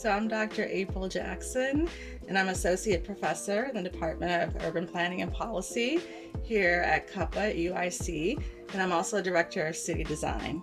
So I'm Dr. April Jackson, and I'm Associate Professor in the Department of Urban Planning and Policy here at CUPA at UIC, and I'm also Director of City Design.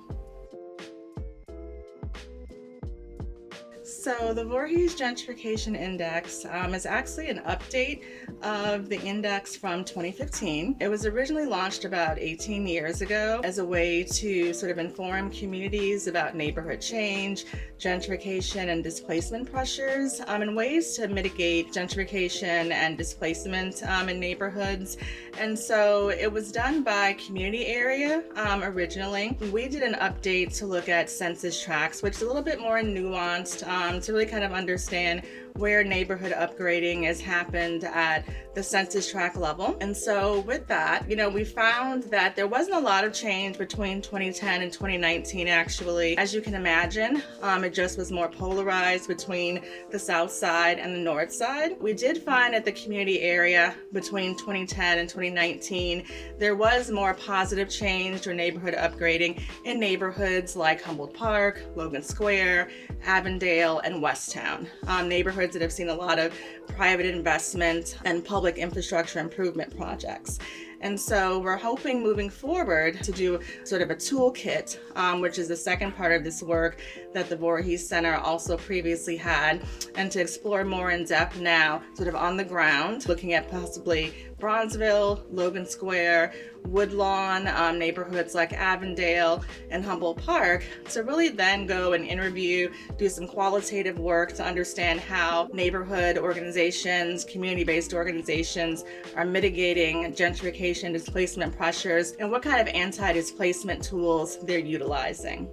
So the Voorhees Gentrification Index is actually an update of the index from 2015. It was originally launched about 18 years ago as a way to sort of inform communities about neighborhood change, gentrification, and displacement pressures, and ways to mitigate gentrification and displacement in neighborhoods. And so it was done by community area originally. We did an update to look at census tracts, which is a little bit more nuanced, to really kind of understand where neighborhood upgrading has happened at the census tract level. And so with that, we found that there wasn't a lot of change between 2010 and 2019 actually. As you can imagine, it just was more polarized between the south side and the north side. We did find at the community area between 2010 and 2019, there was more positive change or neighborhood upgrading in neighborhoods like Humboldt Park, Logan Square, Avondale, and Westtown. Neighborhoods that have seen a lot of private investment and public infrastructure improvement projects. And so we're hoping moving forward to do sort of a toolkit, which is the second part of this work that the Voorhees Center also previously had, and to explore more in depth now, sort of on the ground, looking at possibly Bronzeville, Logan Square, Woodlawn, neighborhoods like Avondale and Humboldt Park, to really then go and interview, do some qualitative work to understand how neighborhood organizations, community-based organizations are mitigating gentrification, displacement pressures, and what kind of anti-displacement tools they're utilizing.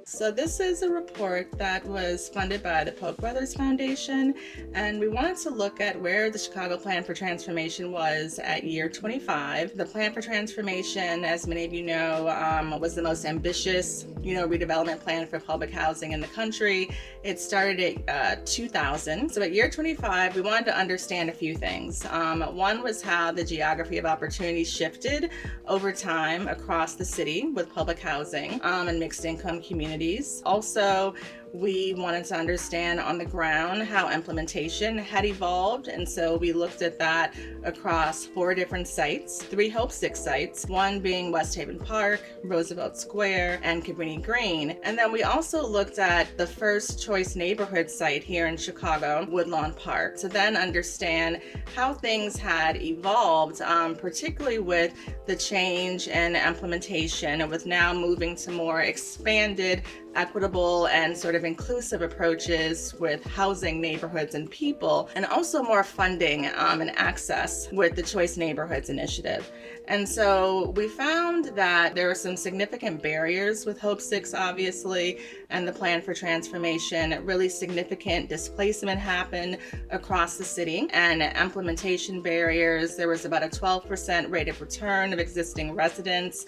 So this is a report that was funded by the Polk Brothers Foundation, and we wanted to look at where the Chicago Plan for Transformation was at year 25. The Plan for Transformation, as many of you know, was the most ambitious, redevelopment plan for public housing in the country. It started at 2000. So at year 25, we wanted to understand a few things. One was how the geography of opportunity shifted over time across the city with public housing and mixed income communities. Also, we wanted to understand on the ground how implementation had evolved, and so we looked at that across 4 different sites, 3 Hope 6 sites, one being West Haven Park, Roosevelt Square, and Cabrini Green. And then we also looked at the first choice neighborhood site here in Chicago, Woodlawn Park, to then understand how things had evolved, particularly with the change in implementation and with now moving to more expanded, equitable, and sort of inclusive approaches with housing, neighborhoods, and people, and also more funding and access with the Choice Neighborhoods Initiative. And so we found that there were some significant barriers with Hope 6, obviously, and the Plan for Transformation. Really significant displacement happened across the city, and implementation barriers. There was about a 12% rate of return of existing residents,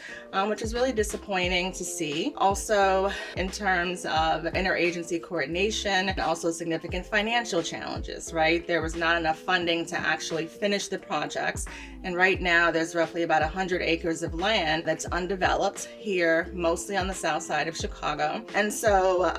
which is really disappointing to see. Also, in terms of interagency coordination, and also significant financial challenges, right? There was not enough funding to actually finish the projects. And right now there's roughly about 100 acres of land that's undeveloped here, mostly on the south side of Chicago. And so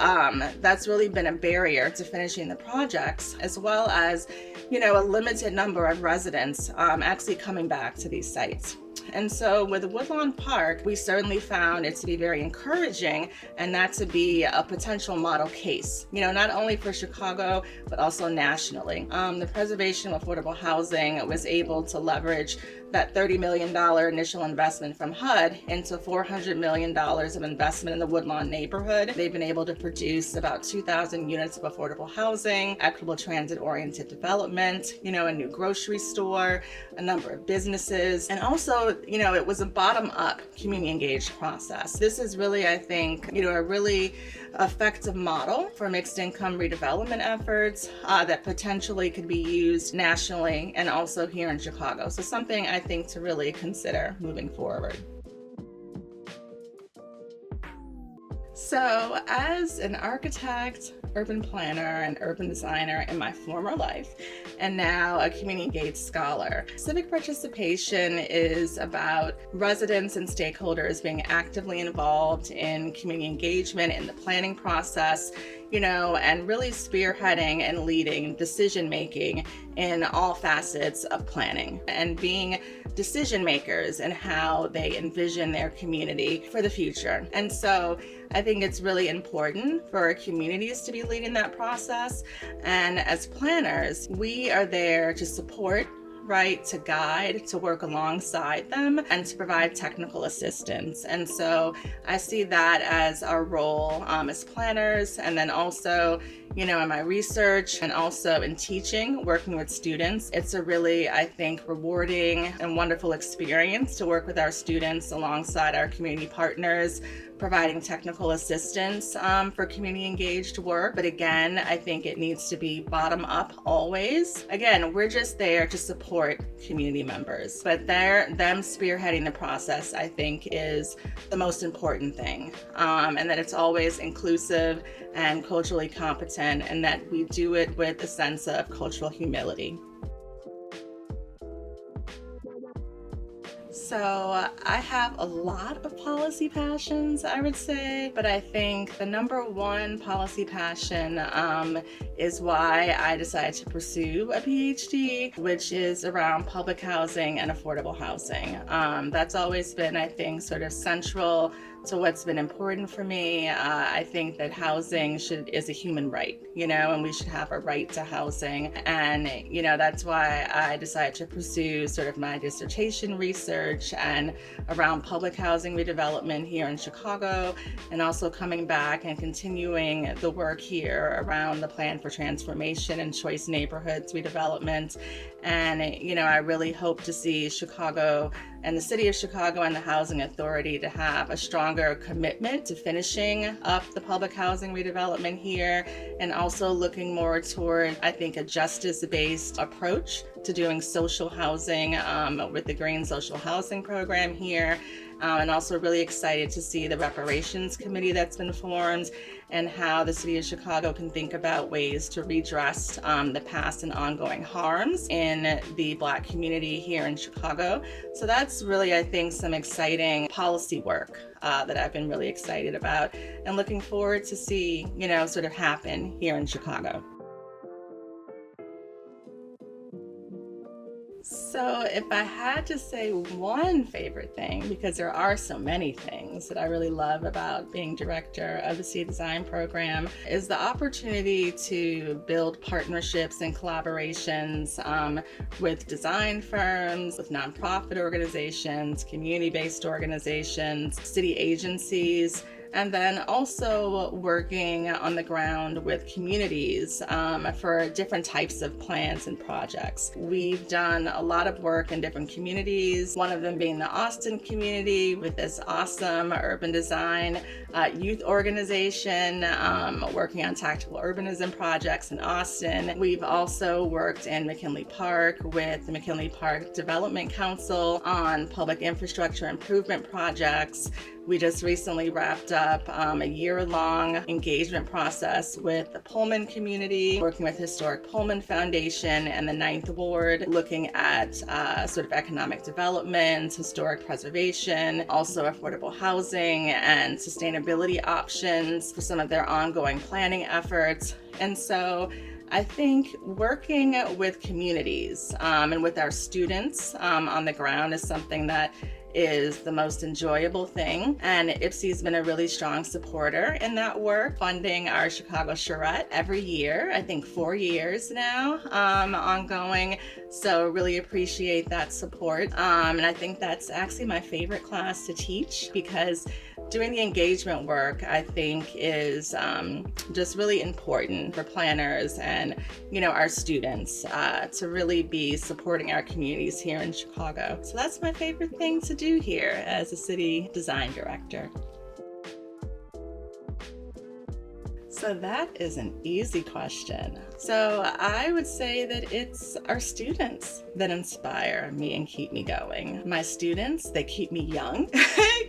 that's really been a barrier to finishing the projects, as well as, a limited number of residents actually coming back to these sites. And so with Woodlawn Park, we certainly found it to be very encouraging, and that to be a potential model case, not only for Chicago, but also nationally. The Preservation of Affordable Housing was able to leverage that $30 million initial investment from HUD into $400 million of investment in the Woodlawn neighborhood. They've been able to produce about 2,000 units of affordable housing, equitable transit-oriented development, a new grocery store, a number of businesses, and also, it was a bottom-up community-engaged process. This is really, I think, a really effective model for mixed-income redevelopment efforts that potentially could be used nationally and also here in Chicago. So something I think to really consider moving forward. So as an architect, urban planner and urban designer in my former life, and now a community engaged scholar. Civic participation is about residents and stakeholders being actively involved in community engagement in the planning process, and really spearheading and leading decision making in all facets of planning and being decision makers in how they envision their community for the future. And so I think it's really important for our communities to be leading that process. And as planners, we are there to support, right, to guide, to work alongside them, and to provide technical assistance. And so I see that as our role as planners, and then also, in my research and also in teaching, working with students. It's a really, I think, rewarding and wonderful experience to work with our students alongside our community partners, providing technical assistance for community engaged work. But again, I think it needs to be bottom up always. Again, we're just there to support community members, but them spearheading the process, I think, is the most important thing. And that it's always inclusive and culturally competent, and that we do it with a sense of cultural humility. So I have a lot of policy passions, I would say, but I think the number one policy passion is why I decided to pursue a PhD, which is around public housing and affordable housing. That's always been, I think, sort of central to what's been important for me. I think that housing is a human right, and we should have a right to housing. And, that's why I decided to pursue sort of my dissertation research and around public housing redevelopment here in Chicago, and also coming back and continuing the work here around the plan for transformation and choice neighborhoods redevelopment. And, I really hope to see Chicago and the City of Chicago and the Housing Authority to have a stronger commitment to finishing up the public housing redevelopment here, and also looking more toward, I think, a justice-based approach to doing social housing with the Green Social Housing Program here. And also really excited to see the reparations committee that's been formed, and how the City of Chicago can think about ways to redress the past and ongoing harms in the Black community here in Chicago. So that's really, I think, some exciting policy work that I've been really excited about and looking forward to see, sort of happen here in Chicago. So if I had to say one favorite thing, because there are so many things that I really love about being director of the City Design Program, is the opportunity to build partnerships and collaborations with design firms, with nonprofit organizations, community-based organizations, city agencies, and then also working on the ground with communities for different types of plans and projects. We've done a lot of work in different communities, one of them being the Austin community with this awesome urban design youth organization working on tactical urbanism projects in Austin. We've also worked in McKinley Park with the McKinley Park Development Council on public infrastructure improvement projects. We just recently wrapped up a year-long engagement process with the Pullman community, working with Historic Pullman Foundation and the Ninth Ward, looking at sort of economic development, historic preservation, also affordable housing and sustainability options for some of their ongoing planning efforts. And so I think working with communities and with our students on the ground is something that is the most enjoyable thing. And IPCE's been a really strong supporter in that work, funding our Chicago Charrette every year, I think 4 years now, ongoing. So really appreciate that support. And I think that's actually my favorite class to teach, because doing the engagement work, I think, is just really important for planners and, our students to really be supporting our communities here in Chicago. So that's my favorite thing to do here as a city design director. So that is an easy question. So I would say that it's our students that inspire me and keep me going. My students, they keep me young,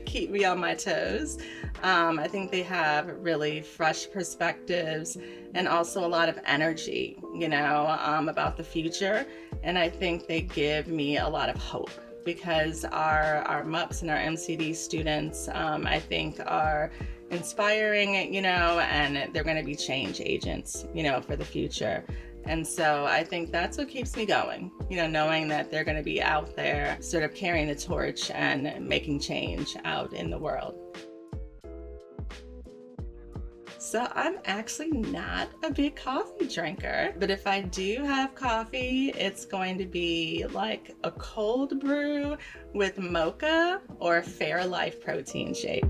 keep me on my toes. I think they have really fresh perspectives and also a lot of energy, about the future. And I think they give me a lot of hope, because our MUPs and our MCD students, I think, are inspiring, and they're going to be change agents, for the future. And so I think that's what keeps me going, knowing that they're going to be out there sort of carrying the torch and making change out in the world. So I'm actually not a big coffee drinker, but if I do have coffee, it's going to be like a cold brew with mocha or Fairlife protein shake.